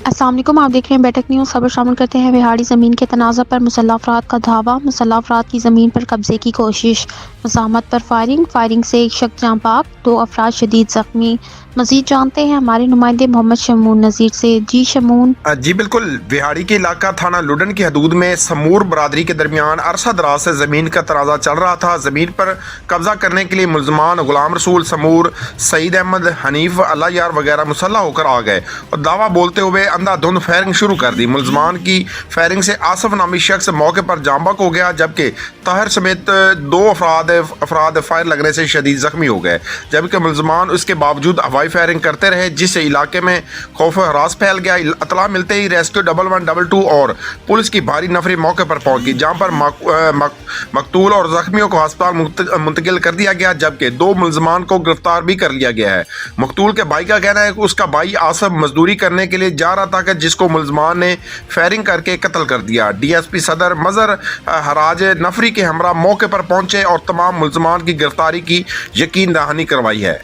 अस्सलाम वालेकुम, आप देख रहे हैं बैठक न्यूज़। खबर शामिल करते हैं। बिहाड़ी ज़मीन के तनाज़ा पर मुसल्लह अफराद का धावा। मुसल्लह अफराद की ज़मीन पर कब्जे की कोशिश, मज़ाहमत पर फायरिंग से एक शख्स जाँ पाक, 2 अफराद शदीद ज़ख्मी। मज़ीद जानते हैं हमारे नुमाइंदे मोहम्मद शमून नज़ीर से। जी शमून। जी बिल्कुल, बिहाड़ी के इलाका थाना लुडन की हदूद में समूर बरादरी के दरमियान अरसा दराज से ज़मीन का तनाज़ा चल रहा था। ज़मीन पर कब्जा करने के लिए मुलजमान गुलाम रसूल समूर, सईद अहमद, हनीफ, अल्लाह यार वगैरह मुसल्लह होकर आ गए और दावा बोलते हुए अंधाधुंध फायरिंग शुरू कर दी। मुलजमान की फायरिंग से आसफ नामी शख्स मौके पर जांबाक हो गया, जबकि ताहिर समेत 2 अफराद फायर लगने से शदीद जख्मी हो गए, जबकि मुलजमान उसके बावजूद हवाई फायरिंग करते रहे, जिससे इलाके में खौफ हरास फैल गया। इतला मिलते ही रेस्क्यू 1112 और पुलिस की भारी नफरी मौके पर पहुंच गई, जहां पर मकतूल और जख्मियों को अस्पताल मुंतकिल कर दिया गया, जबकि 2 मुलजमान को गिरफ्तार भी कर लिया गया है। मकतूल के भाई का कहना है कि उसका भाई आसफ मजदूरी करने के लिए जा रहा था कि जिसको मुलजमान ने फायरिंग करके कत्ल कर दिया। DSP सदर मजर हराज नफरी के हमरा मौके पर पहुंचे और तमाम मुलजमान की गिरफ्तारी की यकीन दहानी करवाई है।